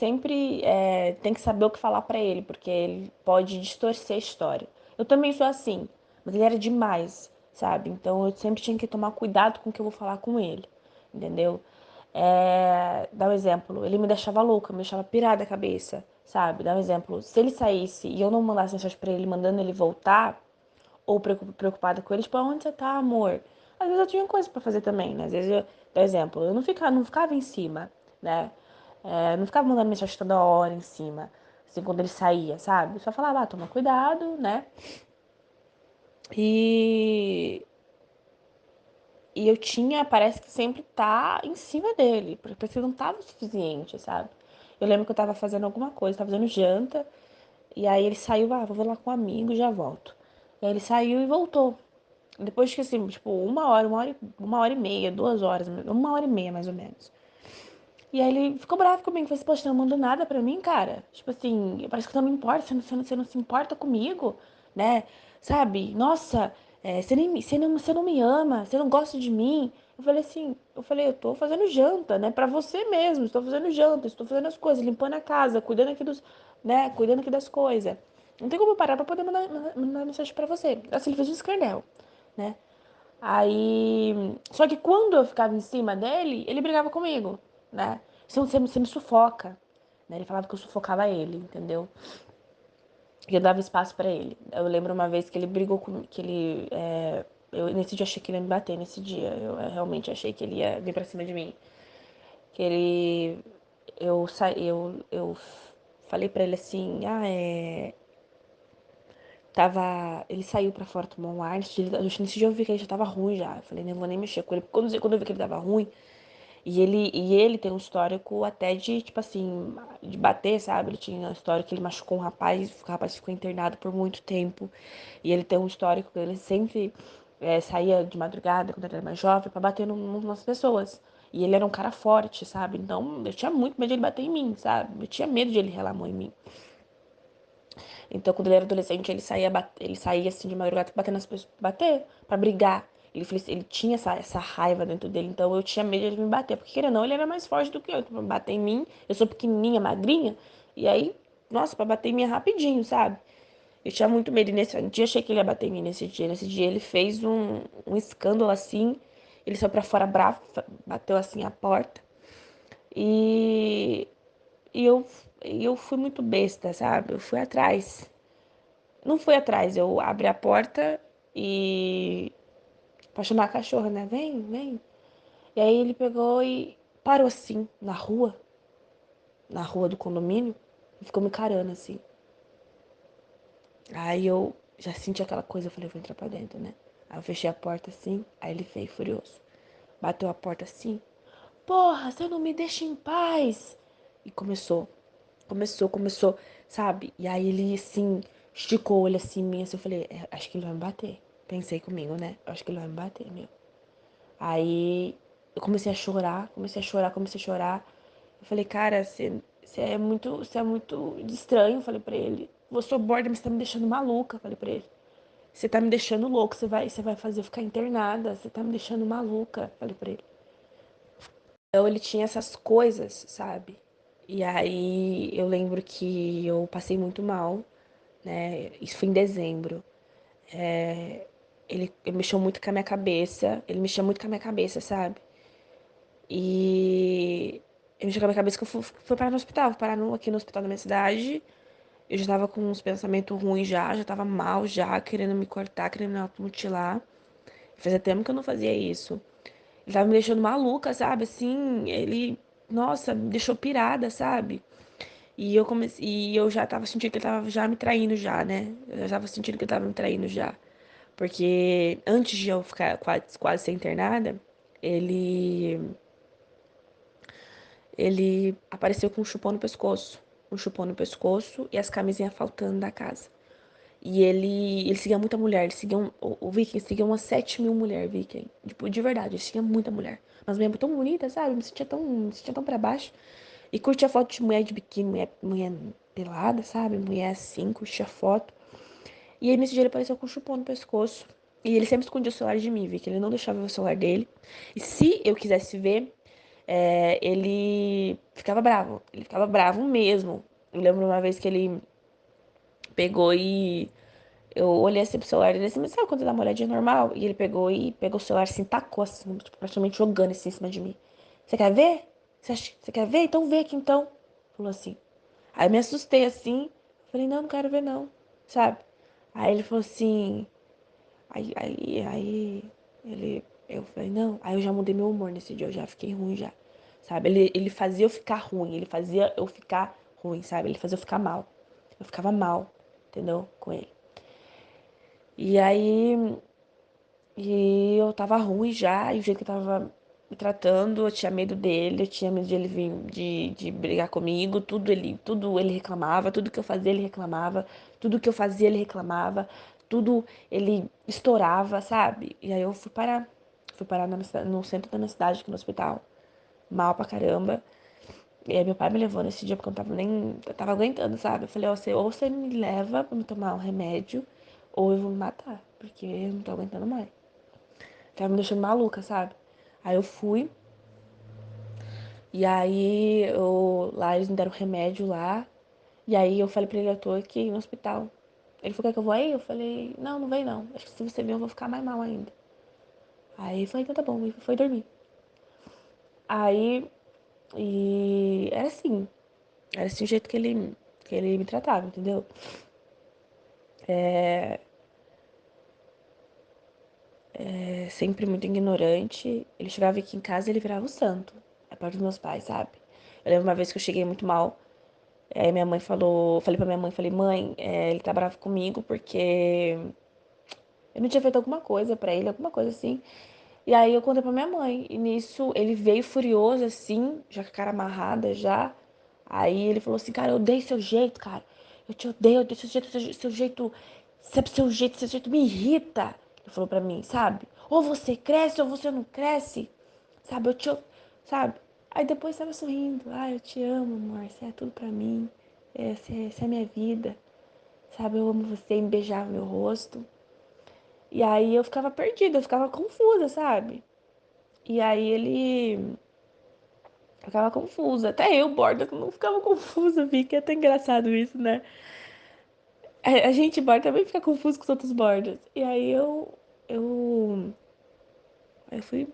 saber o que falar pra ele, porque ele pode distorcer a história. Eu também sou assim, mas ele era demais, sabe? Então eu sempre tinha que tomar cuidado com o que eu vou falar com ele, entendeu? Dá um exemplo, ele me deixava louca, me deixava pirada a cabeça, sabe? Dá um exemplo, se ele saísse e eu não mandasse mensagem pra ele mandando ele voltar, ou preocupada com ele, tipo, aonde você tá, amor? Às vezes eu tinha coisa pra fazer também, né? Às vezes, por exemplo, eu não ficava em cima, né? Não ficava mandando mensagem toda hora em cima, assim, quando ele saía, sabe? Eu só falava, toma cuidado, né? E, e eu tinha, parece que sempre tá em cima dele, porque não tava o suficiente, sabe? Eu lembro que eu tava fazendo alguma coisa, tava fazendo janta, e aí ele saiu, vou lá com um amigo e já volto. E aí ele saiu e voltou. Depois que assim, tipo, uma hora e meia, 2 horas, 1 hora e meia mais ou menos. E aí ele ficou bravo comigo, falou assim, poxa, você não mandou nada pra mim, cara? Tipo assim, parece que você não me importa, você não se importa comigo, né? Sabe? Nossa, você não me ama, você não gosta de mim. Eu tô fazendo janta, né? Pra você mesmo, estou fazendo janta, estou fazendo as coisas, limpando a casa, cuidando aqui né? Cuidando aqui das coisas. Não tem como eu parar pra poder mandar mensagem pra você. Assim, ele fez um escândalo, né? Aí. Só que quando eu ficava em cima dele, ele brigava comigo, né? Você me sufoca. Né? Ele falava que eu sufocava ele, entendeu? Que eu dava espaço pra ele. Eu lembro uma vez que ele brigou comigo, que ele. Nesse dia eu achei que ele ia me bater, nesse dia. Realmente achei que ele ia vir pra cima de mim. Que ele. Eu falei pra ele assim, Ele saiu pra fora tomar um ar. Nesse dia eu vi que ele já tava ruim já. Eu falei, não vou nem mexer com ele. Quando eu vi que ele tava ruim, e ele tem um histórico até de, tipo assim, de bater, sabe? Ele tinha um histórico que ele machucou um rapaz, o rapaz ficou internado por muito tempo. E ele tem um histórico que ele sempre saía de madrugada, quando ele era mais jovem, pra bater nas pessoas. E ele era um cara forte, sabe? Então eu tinha muito medo de ele bater em mim, sabe? Eu tinha medo de ele relar a mão em mim. Então, quando ele era adolescente, ele saía assim de madrugada pra bater nas pessoas, pra brigar. Ele tinha essa raiva dentro dele, então eu tinha medo de ele me bater. Porque, querendo ou não, ele era mais forte do que eu. Então, pra bater em mim, eu sou pequenininha, magrinha, e aí, nossa, pra bater em mim é rapidinho, sabe? Eu tinha muito medo. E nesse dia, achei que ele ia bater em mim nesse dia. Nesse dia, ele fez um escândalo assim. Ele saiu pra fora bravo, bateu assim a porta. E, e eu fui muito besta, sabe? Eu fui atrás. Não fui atrás, eu abri a porta e. Pra chamar a cachorra, né? Vem, vem. E aí ele pegou e parou assim, na rua do condomínio, e ficou me encarando assim. Aí eu já senti aquela coisa, eu falei, vou entrar pra dentro, né? Aí eu fechei a porta assim, aí ele veio furioso. Bateu a porta assim. Porra, você não me deixa em paz! E começou, sabe? E aí ele assim, esticou o olho assim em mim, assim, eu falei, acho que ele vai me bater. Pensei comigo, né? Acho que ele vai me bater, meu. Aí eu comecei a chorar, comecei a chorar, comecei a chorar. Eu falei, cara, você é muito estranho, falei pra ele. Eu sou border, mas você tá me deixando maluca, falei pra ele. Você tá me deixando louco, você vai fazer eu ficar internada, você tá me deixando maluca, falei pra ele. Então ele tinha essas coisas, sabe? E aí eu lembro que eu passei muito mal, né? Isso foi em dezembro. Ele mexeu muito com a minha cabeça, ele mexeu muito com a minha cabeça, sabe? E ele mexeu com a minha cabeça que fui parar no hospital, fui parar aqui no hospital da minha cidade. Eu já tava com uns pensamentos ruins já tava mal já, querendo me cortar, querendo me automutilar. Fazia tempo que eu não fazia isso. Ele tava me deixando maluca, sabe? Assim, ele, nossa, me deixou pirada, sabe? E eu já tava sentindo que ele tava já me traindo já, né? Eu já tava sentindo que ele tava me traindo já. Porque antes de eu ficar quase ser internada, ele ele apareceu com um chupão no pescoço. Um chupão no pescoço e as camisinhas faltando da casa. E ele seguia muita mulher, ele seguia o Viking seguia umas 7.000 mulheres, Viking. Tipo, de verdade, ele seguia muita mulher. Mas mesmo tão bonita, sabe? Me sentia tão pra baixo. E curtia foto de mulher de biquíni, mulher pelada, sabe? Mulher assim, curtia foto. E aí nesse dia ele apareceu com um chupão no pescoço. E ele sempre escondia o celular de mim, Vicky. Ele não deixava ver o celular dele. E se eu quisesse ver, ele ficava bravo. Ele ficava bravo mesmo. Eu lembro uma vez que ele pegou e eu olhei assim pro celular dele assim, mas sabe quando você dá uma olhadinha normal? E ele pegou e pegou o celular assim, tacou assim, tipo, praticamente jogando assim em cima de mim. Você quer ver? Você quer ver? Então vê aqui então. Falou assim. Aí eu me assustei assim. Falei, não, não quero ver não. Sabe? Aí ele falou assim. Eu falei, não. Aí eu já mudei meu humor nesse dia, eu já fiquei ruim já. Sabe? Ele fazia eu ficar ruim, ele fazia eu ficar ruim, sabe? Ele fazia eu ficar mal. Eu ficava mal, entendeu? Com ele. E aí, eu tava ruim já, e o jeito que eu tava me tratando, eu tinha medo dele, eu tinha medo de ele vir de brigar comigo, tudo ele reclamava, tudo que eu fazia ele reclamava, tudo que eu fazia ele reclamava, tudo ele estourava, sabe? E aí eu fui parar no centro da minha cidade, aqui no hospital, mal pra caramba. E aí meu pai me levou nesse dia porque eu não tava nem, eu tava aguentando, sabe? Eu falei, ó, ou você me leva pra me tomar um remédio, ou eu vou me matar, porque eu não tô aguentando mais. Tava me deixando maluca, sabe? Aí eu fui, e aí lá eles me deram remédio lá, e aí eu falei pra ele, eu tô aqui no hospital. Ele falou, quer que eu vou aí? Eu falei, não, não vem não. Acho que se você vir eu vou ficar mais mal ainda. Aí eu falei, então tá bom, e foi dormir. Aí, era assim o jeito que ele me tratava, entendeu? Sempre muito ignorante. Ele chegava aqui em casa e ele virava o santo. É perto dos meus pais, sabe? Eu lembro uma vez que eu cheguei muito mal. Aí minha mãe falou, falei pra minha mãe, falei, mãe, ele tá bravo comigo porque eu não tinha feito alguma coisa pra ele, alguma coisa assim. E aí eu contei pra minha mãe. E nisso ele veio furioso, assim, já com a cara amarrada já. Aí ele falou assim, cara, eu odeio seu jeito, cara. Eu odeio seu jeito, sabe, seu jeito me irrita. Ele falou pra mim, sabe? Ou você cresce ou você não cresce. Sabe, sabe? Aí depois tava sorrindo. Ah, eu te amo, amor. Você é tudo pra mim. Você é minha vida. Sabe, eu amo você. E me beijava meu rosto. E aí eu ficava perdida, eu ficava confusa, sabe? E aí ele ficava confusa. Até eu, borda, não ficava confusa, vi que é até engraçado isso, né? A gente, borda, também fica confuso com os outros bordas. E aí eu, eu fui.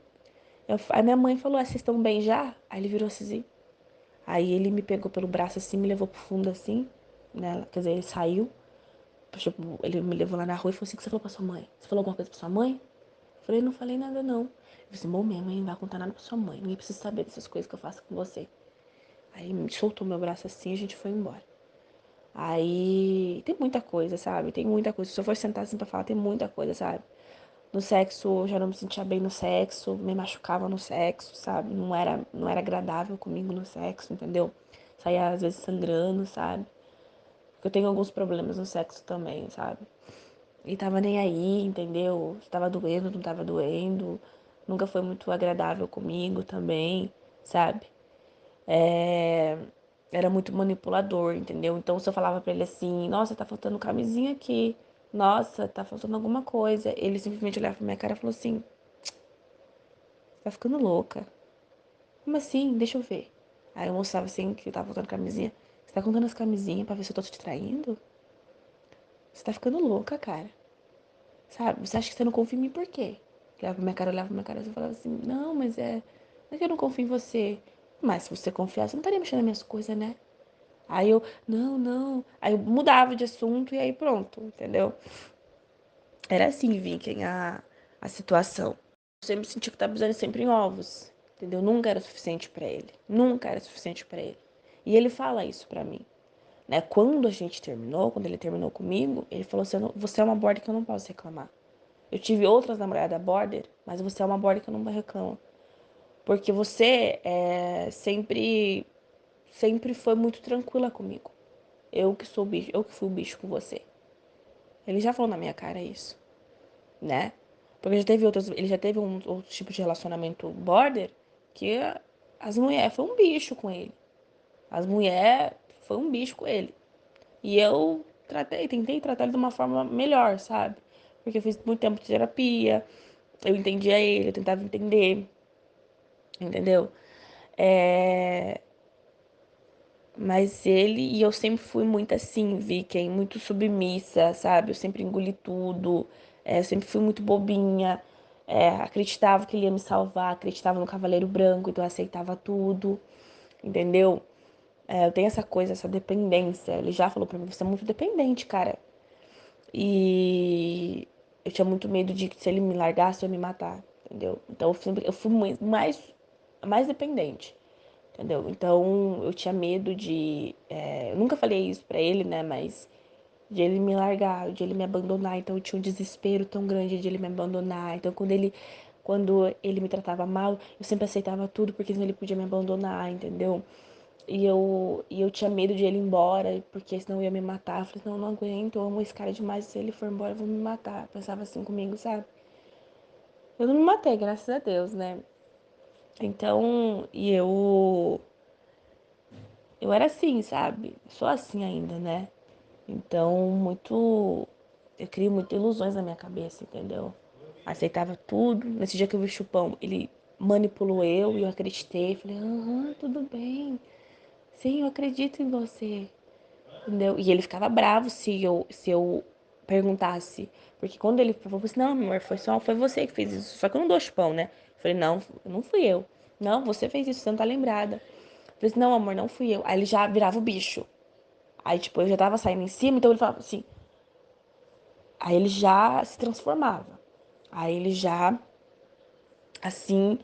A minha mãe falou: ah, vocês estão bem já? Aí ele virou assim. Aí ele me pegou pelo braço assim, me levou pro fundo assim, né? Quer dizer, ele saiu. Tipo, ele me levou lá na rua e falou assim: o que você falou pra sua mãe? Você falou alguma coisa pra sua mãe? Eu falei: não falei nada não. Eu falei assim: bom, minha mãe não vai contar nada pra sua mãe. Ninguém precisa saber dessas coisas que eu faço com você. Aí me soltou meu braço assim e a gente foi embora. Aí tem muita coisa, sabe? Tem muita coisa. Se eu for sentar assim pra falar, tem muita coisa, sabe? No sexo, eu já não me sentia bem no sexo, me machucava no sexo, sabe? Não era agradável comigo no sexo, entendeu? Saía às vezes sangrando, sabe? Porque eu tenho alguns problemas no sexo também, sabe? E tava nem aí, entendeu? Se tava doendo, não tava doendo. nunca foi muito agradável comigo também, sabe? É, era muito manipulador, entendeu? Então, se eu falava pra ele assim, nossa, tá faltando camisinha aqui, nossa, tá faltando alguma coisa, ele simplesmente olhava pra minha cara e falou assim, tá ficando louca. Como assim? Deixa eu ver. Aí eu mostrava assim que tava faltando camisinha. Você tá contando as camisinhas pra ver se eu tô te traindo? Você tá ficando louca, cara. Sabe? Você acha que você não confia em mim por quê? Olhava pra minha cara e falava assim, não, mas não é que eu não confio em você. Mas se você confiasse, você não estaria mexendo nas minhas coisas, né? Aí eu, não, não. Aí eu mudava de assunto e aí pronto, entendeu? Era assim, Viking, a situação. Eu sempre senti que tava pisando sempre em ovos, entendeu? Nunca era suficiente pra ele. Nunca era suficiente pra ele. E ele fala isso pra mim, né? Quando a gente terminou, quando ele terminou comigo, ele falou assim, você é uma border que eu não posso reclamar. Eu tive outras namoradas border, mas você é uma border que eu não reclamo. Porque você sempre foi muito tranquila comigo. Eu que sou o bicho, eu que fui o bicho com você. Ele já falou na minha cara isso, né? Porque ele já teve um outro tipo de relacionamento border que as mulheres foi um bicho com ele. As mulheres foi um bicho com ele. E eu tentei tratar ele de uma forma melhor, sabe? Porque eu fiz muito tempo de terapia, eu entendia ele, eu tentava entender, entendeu? É... Mas ele e eu sempre fui muito assim, Vicky, muito submissa, sabe? Eu sempre engoli tudo, eu sempre fui muito bobinha, acreditava que ele ia me salvar, acreditava no Cavaleiro Branco, então eu aceitava tudo, entendeu? Eu tenho essa coisa, essa dependência. Ele já falou pra mim, você é muito dependente, cara. E eu tinha muito medo de que se ele me largasse, eu ia me matar, entendeu? Então eu fui mais dependente. Entendeu? Então eu tinha medo de. Eu nunca falei isso pra ele, né? Mas de ele me largar, de ele me abandonar. Então eu tinha um desespero tão grande de ele me abandonar. Então quando ele me tratava mal, eu sempre aceitava tudo porque senão ele podia me abandonar, entendeu? E eu tinha medo de ele ir embora, porque senão eu ia me matar. Eu falei, não, eu não aguento, eu amo esse cara demais. Se ele for embora, eu vou me matar. Eu pensava assim comigo, sabe? Eu não me matei, graças a Deus, né? Então, eu era assim, sabe? Sou assim ainda, né? Então, muito. Eu crio muitas ilusões na minha cabeça, entendeu? Aceitava tudo. Nesse dia que eu vi o Chupão, ele manipulou eu e eu acreditei. Falei, aham, tudo bem. Sim, eu acredito em você. Entendeu? E ele ficava bravo se eu perguntasse. Porque quando ele falou assim, não, amor, foi você que fez isso. Só que eu não dou chupão, né? Eu falei, não fui eu. Não, você fez isso, você não tá lembrada. Eu falei assim, não, amor, não fui eu. Aí ele já virava o bicho. Aí, tipo, eu já tava saindo em cima, então ele falava assim. Aí ele já se transformava. Aí ele já, assim,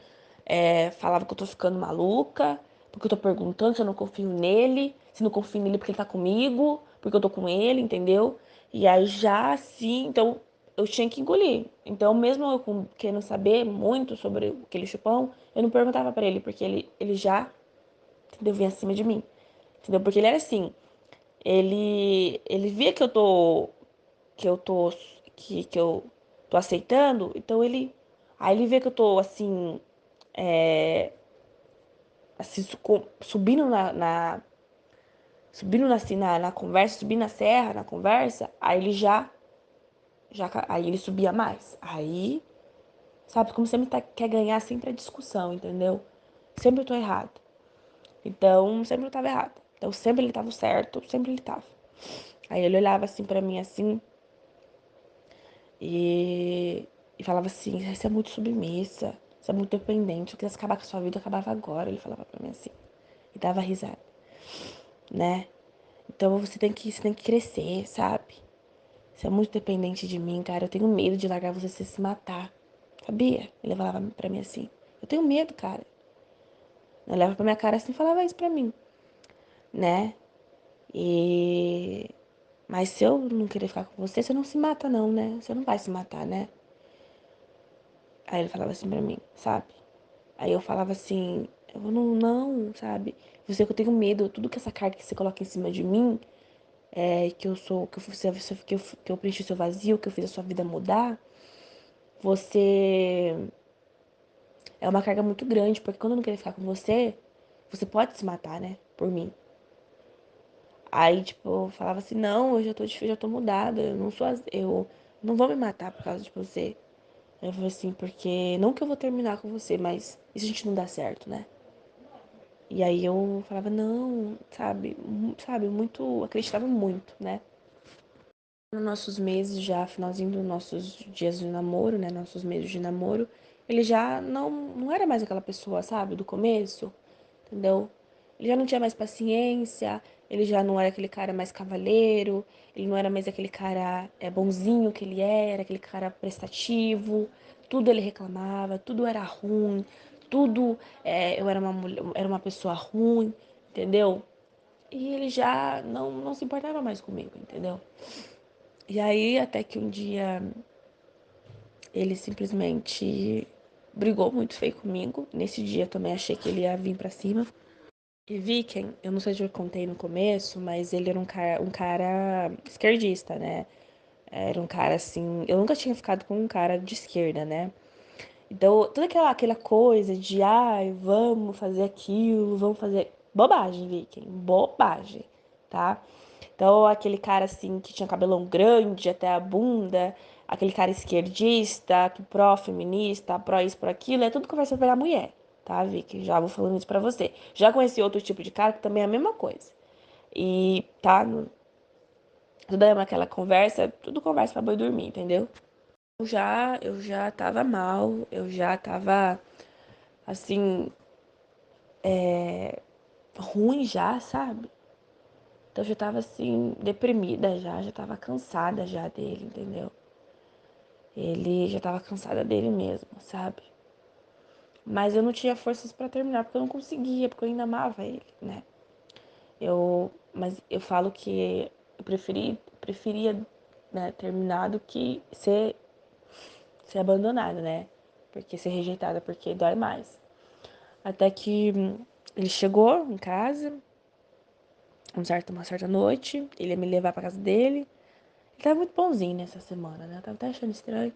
falava que eu tô ficando maluca, porque eu tô perguntando se eu não confio nele, se não confio nele porque ele tá comigo, porque eu tô com ele, entendeu? E aí já, assim, então eu tinha que engolir. Então, mesmo eu querendo saber muito sobre aquele chupão, eu não perguntava pra ele, porque ele já, entendeu? Vinha acima de mim, entendeu? Porque ele era assim. Ele via que eu tô que eu tô aceitando, então aí ele vê que eu tô assim subindo assim na conversa, subindo na serra na conversa, aí ele aí ele subia mais. Aí, sabe, como sempre quer ganhar sempre a discussão, entendeu? Sempre eu tô errado. Então, sempre eu tava errado. Então, sempre ele tava certo, sempre ele tava. Aí ele olhava assim pra mim assim, e falava assim, você é muito submissa, você é muito dependente, se eu quisesse acabar com a sua vida, eu acabava agora. Ele falava pra mim assim. E dava risada, né? Então você tem que crescer, sabe? Você é muito dependente de mim, cara. Eu tenho medo de largar você se matar. Sabia? Ele falava pra mim assim. Eu tenho medo, cara. Ele olhava pra minha cara assim e falava isso pra mim, né? E. Mas se eu não querer ficar com você, você não se mata, não, né? Você não vai se matar, né? Aí ele falava assim pra mim, sabe? Aí eu falava assim, eu não, sabe? Você que eu tenho medo, tudo que essa carga que você coloca em cima de mim, que eu sou, que eu preenchi o seu vazio, que eu fiz a sua vida mudar, você é uma carga muito grande, porque quando eu não querer ficar com você, você pode se matar, né? Por mim. Aí, tipo, eu falava assim, não, já tô mudada, eu não sou, eu não vou me matar por causa de você. Aí eu falei assim, porque não que eu vou terminar com você, mas e se a gente não dá certo, né? E aí eu falava, não, sabe, muito, acreditava muito, né? Nos nossos meses já, finalzinho dos nossos dias de namoro, né? Nossos meses de namoro, ele já não era mais aquela pessoa, sabe, do começo, entendeu? Ele já não tinha mais paciência, ele já não era aquele cara mais cavalheiro, ele não era mais aquele cara bonzinho que ele era, aquele cara prestativo, tudo ele reclamava, tudo era ruim, tudo eu era uma mulher, era uma pessoa ruim, entendeu? E ele já não se importava mais comigo, entendeu? E aí, até que um dia ele simplesmente brigou muito feio comigo. Nesse dia eu também achei que ele ia vir pra cima. E Viking, eu não sei se eu contei no começo, mas ele era um cara esquerdista, né? Era um cara assim. Eu nunca tinha ficado com um cara de esquerda, né? Então, toda aquela coisa de, ai, vamos fazer aquilo, vamos fazer. Bobagem, Viking, bobagem, tá? Então, aquele cara assim que tinha cabelão grande até a bunda, aquele cara esquerdista, que pró-feminista, pró isso, pró aquilo, é tudo conversa pra mulher, tá, Vicky? Já vou falando isso pra você. Já conheci outro tipo de cara que também é a mesma coisa. E, tá, tudo é aquela conversa, tudo conversa pra boi dormir, entendeu? Eu já tava mal, eu já tava, assim, ruim já, sabe? Então eu já tava assim, deprimida já tava cansada já dele, entendeu? Ele já tava cansada dele mesmo, sabe? Mas eu não tinha forças pra terminar, porque eu não conseguia, porque eu ainda amava ele, né? Mas eu falo que eu preferia, né, terminar do que ser abandonada, né? Porque ser rejeitada, porque dói mais. Até que ele chegou em casa, uma certa noite, ele ia me levar pra casa dele. Ele tava muito bonzinho nessa semana, né? Eu tava até achando estranho.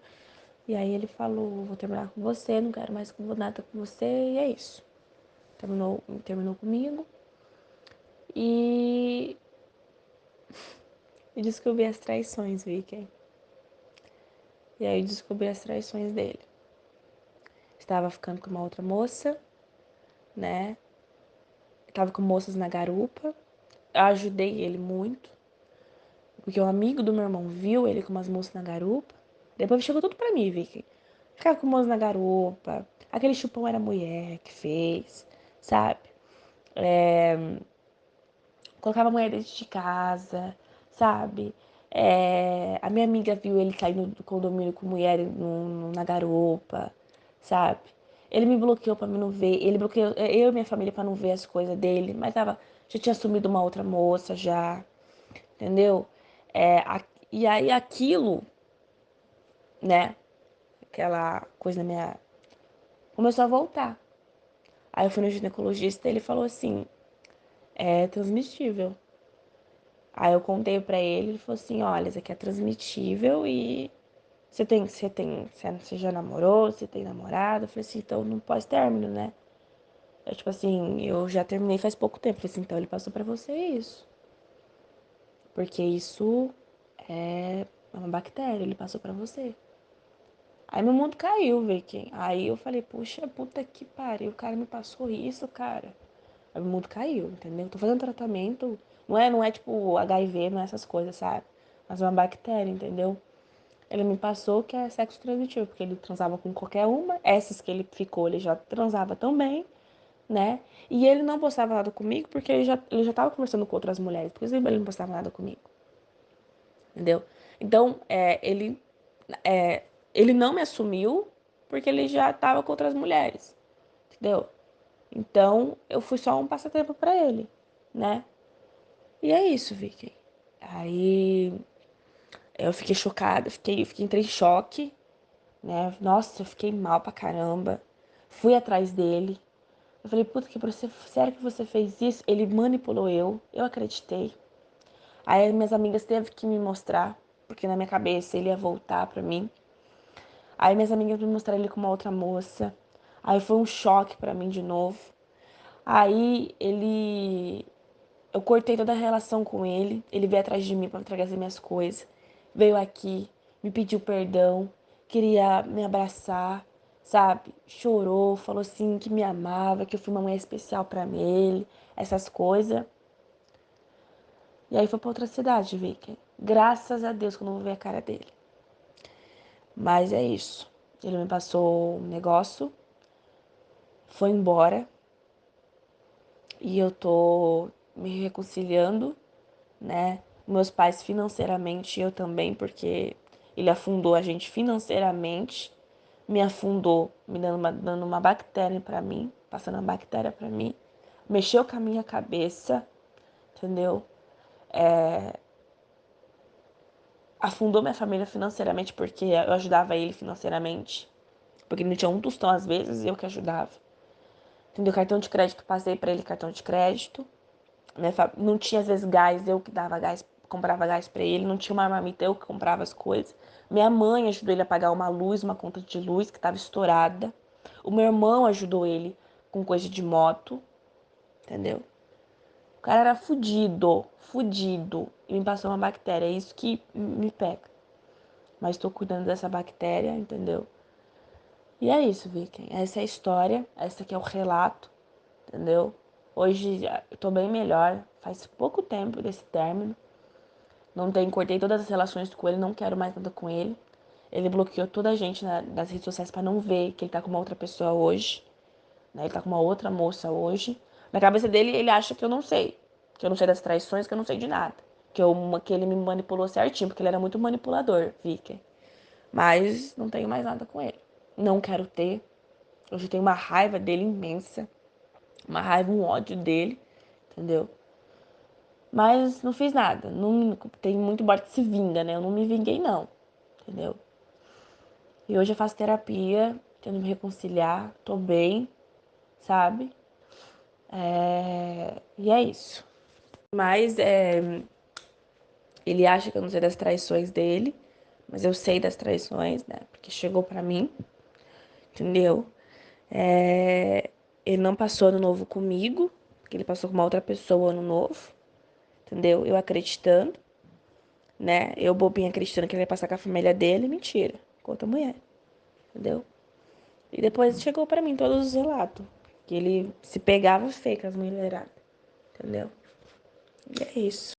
E aí ele falou, vou terminar com você, não quero mais nada com você, e é isso. Terminou comigo e, e descobri as traições, Vicky. E aí eu descobri as traições dele. Estava ficando com uma outra moça, né? Estava com moças na garupa. Eu ajudei ele muito, porque um amigo do meu irmão viu ele com umas moças na garupa. Depois chegou tudo pra mim, Vicky. Ficava com moças na garupa. Aquele chupão era a mulher que fez, sabe? Colocava a mulher dentro de casa, sabe? A minha amiga viu ele saindo do condomínio com mulher na garupa, sabe? Ele me bloqueou pra mim não ver. Ele bloqueou eu e minha família pra não ver as coisas dele. Mas já tinha assumido uma outra moça já, entendeu? E aí aquilo, né? Aquela coisa na minha. Começou a voltar. Aí eu fui no ginecologista e ele falou assim: é transmitível. Aí eu contei pra ele, ele falou assim, olha, isso aqui é transmitível e você já namorou, você tem namorado? Eu falei assim, então não pós-término, né? Tipo assim, eu já terminei faz pouco tempo. Eu falei assim, então ele passou pra você isso. Porque isso é uma bactéria, ele passou pra você. Aí meu mundo caiu, Vicky. Aí eu falei, puxa, puta que pariu, o cara me passou isso, cara. Aí meu mundo caiu, entendeu? Tô fazendo tratamento, não é tipo HIV, não é essas coisas, sabe? Mas é uma bactéria, entendeu? Ele me passou que é sexo transmitivo, porque ele transava com qualquer uma. Essas que ele ficou, ele já transava também, né? E ele não postava nada comigo porque ele já tava conversando com outras mulheres. Por isso ele não postava nada comigo, entendeu? Então, é, ele não me assumiu porque ele já tava com outras mulheres, entendeu? Então, eu fui só um passatempo pra ele, né? E é isso, Vicky. Aí eu fiquei chocada, entrei em choque, né? Nossa, eu fiquei mal pra caramba. Fui atrás dele. Eu falei, puta, sério que você fez isso? Ele manipulou eu acreditei. Aí minhas amigas teve que me mostrar, porque na minha cabeça ele ia voltar pra mim. Aí minhas amigas me mostraram ele com uma outra moça. Aí foi um choque pra mim de novo. Aí ele. Eu cortei toda a relação com ele. Ele veio atrás de mim pra trazer minhas coisas. Veio aqui, me pediu perdão, queria me abraçar, sabe? Chorou, falou assim que me amava, que eu fui uma mãe especial pra ele, essas coisas. E aí foi pra outra cidade, Vicky. Graças a Deus que eu não vou ver a cara dele. Mas é isso. Ele me passou um negócio, foi embora e eu tô me reconciliando, né? Meus pais financeiramente, eu também, porque ele afundou a gente financeiramente, me afundou, me dando uma bactéria pra mim, passando uma bactéria pra mim, mexeu com a minha cabeça, entendeu? Afundou minha família financeiramente porque eu ajudava ele financeiramente, porque ele não tinha um tostão às vezes, eu que ajudava. Entendeu? Cartão de crédito, passei pra ele cartão de crédito. Não tinha às vezes gás, eu que dava gás, comprava gás pra ele. Não tinha uma marmita, eu que comprava as coisas. Minha mãe ajudou ele a pagar uma luz, uma conta de luz que tava estourada. O meu irmão ajudou ele com coisa de moto, entendeu? O cara era fudido, fudido. E me passou uma bactéria, é isso que me pega. Mas tô cuidando dessa bactéria, entendeu? E é isso, Vicky. Essa é a história, esse aqui é o relato, entendeu? Hoje eu tô bem melhor, faz pouco tempo desse término. Não tenho, cortei todas as relações com ele, não quero mais nada com ele. Ele bloqueou toda a gente nas redes sociais pra não ver que ele tá com uma outra pessoa hoje, né? Ele tá com uma outra moça hoje. Na cabeça dele, ele acha que eu não sei das traições, que eu não sei de nada. Que ele me manipulou certinho, porque ele era muito manipulador, Vicky. Mas não tenho mais nada com ele. Não quero ter. Hoje eu tenho uma raiva dele imensa. Uma raiva, um ódio dele, entendeu? Mas não fiz nada. Não, tem muito bote que se vinga, né? Eu não me vinguei, não, entendeu? E hoje eu faço terapia, tento me reconciliar, tô bem, sabe? E é isso. Mas ele acha que eu não sei das traições dele, mas eu sei das traições, né? Porque chegou pra mim, entendeu? É, ele não passou ano novo comigo, porque ele passou com uma outra pessoa ano novo, entendeu? Eu acreditando, né? Eu bobinha acreditando que ele ia passar com a família dele, mentira, com outra mulher, entendeu? E depois chegou pra mim todos os relatos, que ele se pegava feio com as mulheradas, entendeu? E é isso.